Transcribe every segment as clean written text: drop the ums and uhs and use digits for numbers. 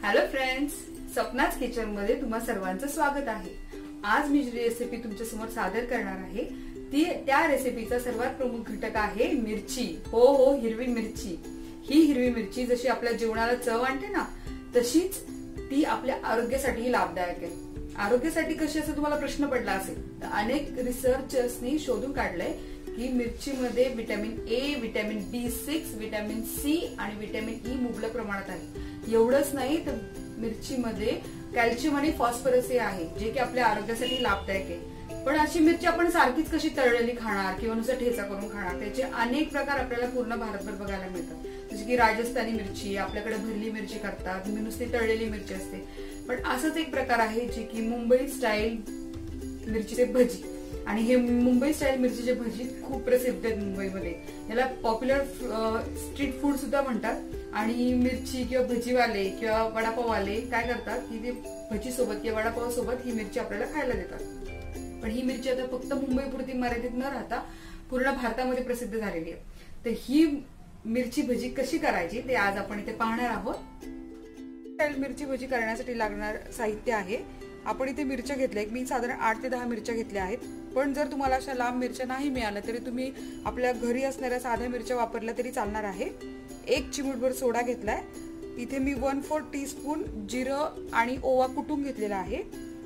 Hello friends, सपनाच kitchen मध्ये तुम्हा सर्वांचं स्वागत आहे। आज मी जी रेसिपी तुमच्या समोर सादर करणार आहे त्या रेसिपीचा सर्वात प्रमुख घटक आहे मिरची। हो, हिरवी मिरची। ही हिरवी मिरची जशी आपल्या जेवणाला चव आणते ना, तशीच ती आपल्या आरोग्यासाठी लाभदायक आहे। आरोग्यासाठी कशी असं तुम्हाला प्रश्न पडला असेल तर अनेक रिसर्चर्सनी शोधून काढलंय की मिरचीमध्ये vitamin A, vitamin B6, vitamin C आणि विटॅमिन ई मुबलक प्रमाणात आहे। एवढंच नाही तर मिरचीमध्ये कॅल्शियम आणि फॉस्फरस आहे, जे की आपल्या आरोग्यासाठी लाभदायक आहे। पण अशी मिरची आपण सारखीच कशी तळलेली खाणार किंवा नुसतं ठेचा करून खाणार, त्याचे अनेक प्रकार आपल्याला पूर्ण भारतभर बघायला मिळतात। जसे की राजस्थानी मिरची, आपल्याकडे भरली मिरची करतात, नुसती तळलेली मिरची असते। पण असंच एक प्रकार आहे जे की मुंबई स्टाईल मिरचीचे भजी, आणि हे मुंबई स्टाईल मिरचीचे भजी खूप प्रसिद्ध आहेत मुंबईमध्ये। याला पॉप्युलर स्ट्रीट फूड सुद्धा म्हणतात। आणि मिरची किंवा भजीवाले किंवा वडापाववाले काय करतात की ते भजी सोबत किंवा वडापाव सोबत ही मिरची आपल्याला खायला देतात। पण ही मिरची आता फक्त मुंबईपुरती मर्यादित न राहता पूर्ण भारतामध्ये प्रसिद्ध झालेली आहे। तर ही मिरची भजी कशी करायची ते आज आपण इथे पाहणार आहोत। मिरची भजी करण्यासाठी लागणार साहित्य आहे, आपण इथे मिरच्या घेतल्या, मी साधारण 8 ते 10 मिरच्या घेतल्या आहेत। पण जर तुम्हाला अशा लांब मिरच्या नाही मिळाल्या तरी तुम्ही आपल्या घरी असणाऱ्या साध्या मिरच्या वापरल्या तरी चालणार आहे। 1 चिमूटभर सोडा घेतलाय, इथे मी 1/4 टीस्पून जिरं आणि ओवा कुटून घेतलेला आहे,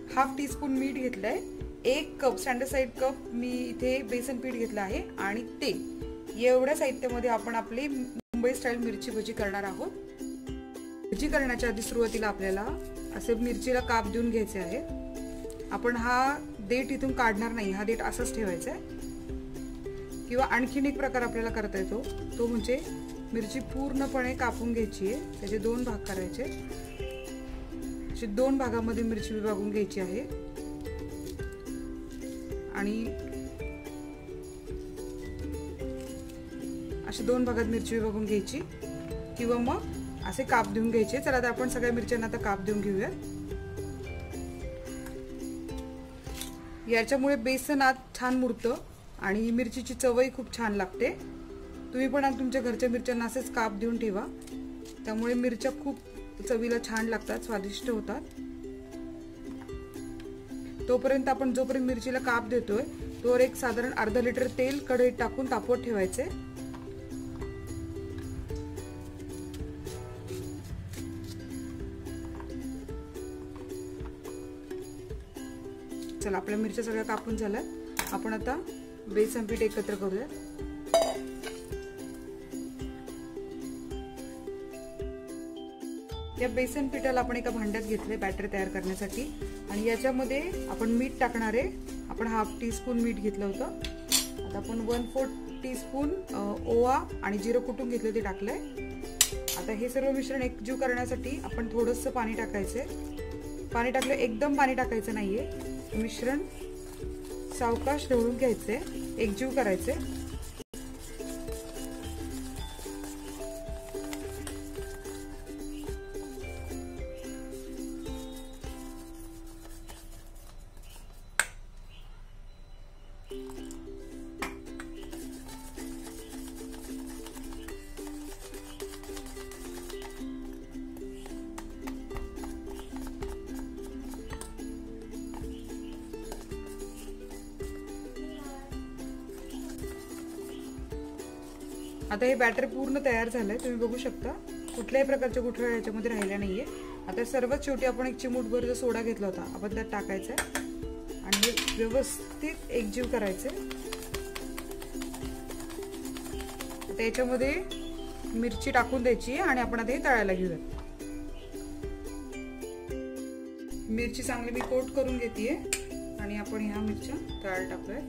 1/2 टीस्पून मीठ घेतलंय, 1 कप स्टँडर्ड साइड कप मी इथे बेसन पीठ घेतलं आहे आणि तेल। एवढ्या साहित्यामध्ये आपण आपली मुंबई स्टाईल मिरची भजी करणार आहोत। भजी करण्याच्या आधी सुरुवातीला आपल्याला असे मिरचीला काप देऊन घ्यायचे आहे। आपण हा देठ इथून काढणार नाही, हा देठ असाच ठेवायचा आहे। किंवा आणखीन एक प्रकार आपल्याला करता येतो, तो म्हणजे मिरची पूर्णपणे कापून घ्यायची आहे, त्याचे 2 भाग करायचे। असे 2 भागामध्ये मिरची विभागून घ्यायची आहे आणि असे 2 भागात मिरची विभागून घ्यायची किंवा मग असे काप देऊन घ्यायचे। चला आता आपण सगळ्या मिरच्यांना आता काप देऊन घेऊया। याच्यामुळे बेसन आत छान मुरतं आणि मिरचीची चवही खूप छान लागते। तुम्ही पण तुमच्या घरच्या मिरच्यांना असेच काप देऊन ठेवा, त्यामुळे मिरच्या खूप चवीला छान लागतात, स्वादिष्ट होतात। तोपर्यंत आपण जोपर्यंत मिरचीला काप देतोय तोवर एक साधारण अर्धा लिटर तेल कढईत टाकून तापवत ठेवायचे। चला, आपल्या मिरच्या सगळ्या कापून झाल्या, आपण आता बेसन पीठ एकत्र करूया। या बेसन पिठाला आपण एका भांड्यात घेतले बॅटर तयार करण्यासाठी, आणि याच्यामध्ये आपण मीठ टाकणार आहे। आपण 1/2 टीस्पून मीठ घेतलं होतं। आता आपण 1/4 टीस्पून ओवा आणि जिरं कुटून घेतलं ते टाकलंय। आता हे सर्व मिश्रण एकजीव करण्यासाठी आपण थोडंसं पाणी टाकायचंय। पाणी टाकलं, एकदम पाणी टाकायचं नाहीये, मिश्रण सावकाश ढवळून घ्यायचंय, एकजीव करायचंय। आता हे बॅटर पूर्ण तयार झालंय, तुम्ही बघू शकता कुठल्याही प्रकारच्या गुठळ्या याच्यामध्ये राहिल्या नाहीये। आता सर्वात शेवटी आपण 1 चिमूटभर जो सोडा घेतला होता आपण त्यात टाकायचा आणि व्यवस्थित एकजीव करायचे। आता याच्यामध्ये मिरची टाकून द्यायची आणि आपण आता हे तळायला घेऊया। मिरची चांगली मी कोट करून घेतेय आणि आपण ह्या मिरच्या तळायला टाकूया।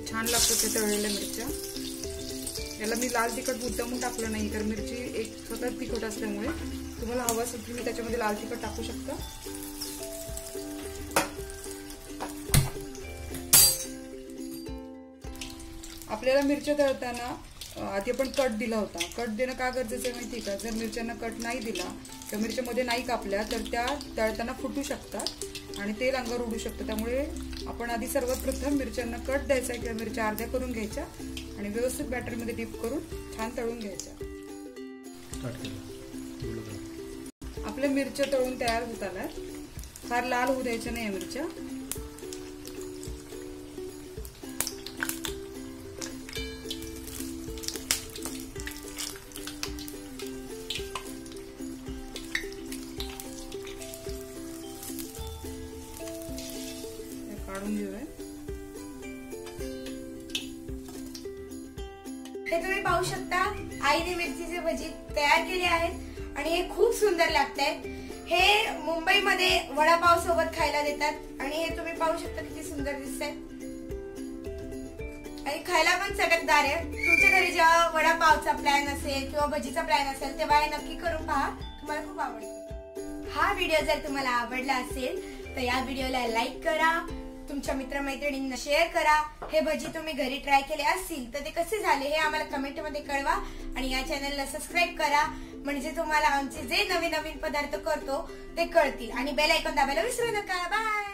छान लागतं ते तळलेल्या मिरच्या। याला मी लाल तिखट मुद्दामून टाकलं नाही, कारण मिरची एक सतत तिखट असल्यामुळे तुम्हाला हवं असेल तुम्ही त्याच्यामध्ये लाल तिखट टाकू शकता। आपल्याला मिरच्या तळताना आधी आपण कट दिला होता। कट देणं का गरजेचं आहे माहिती का? जर मिरच्यांना कट नाही दिला किंवा मिरच्यामध्ये नाही कापल्या तर त्या तळताना फुटू शकतात आणि तेल अंगावर उडू शकतं। त्यामुळे आपण आधी सर्वात प्रथम मिरच्यांना कट द्यायचा किंवा मिरच्या अर्ध्या करून घ्यायच्या आणि व्यवस्थित बॅटर मध्ये डीप करून छान तळून घ्यायच्या. आपल्या मिरच्या तळून तयार होत आल्या. फार लाल होऊ द्यायच्या नाही मिरच्या. काढून घेऊया. हे तुम्ही पाहू शकता आईने मिरचीचे भजी तयार केले आहेत आणि हे खूप सुंदर लागतात. हे मुंबईमध्ये वडापाव सोबत खायला देतात आणि हे तुम्ही पाहू शकता किती सुंदर दिसतंय आणि खायला पण चटकदार आहे. तुमच्या घरी जेव्हा वडापावचा प्लॅन असेल किंवा भजीचा प्लॅन असेल तेव्हा हे नक्की करून पहा, तुम्हाला खूप आवडेल. हा व्हिडिओ जर तुम्हाला आवडला असेल तर या व्हिडिओला लाईक करा, तुमच्या मित्रमैत्रिणींना शेअर करा. हे भजी तुम्ही घरी ट्राय केले असतील तर ते कसे झाले हे आम्हाला कमेंट मध्ये कळवा आणि या चॅनलला सबस्क्राईब करा, म्हणजे तुम्हाला आमचे जे नवीन नवीन पदार्थ करतो ते कळतील आणि बेल आयकॉन दाबायला विसरू नका. बाय.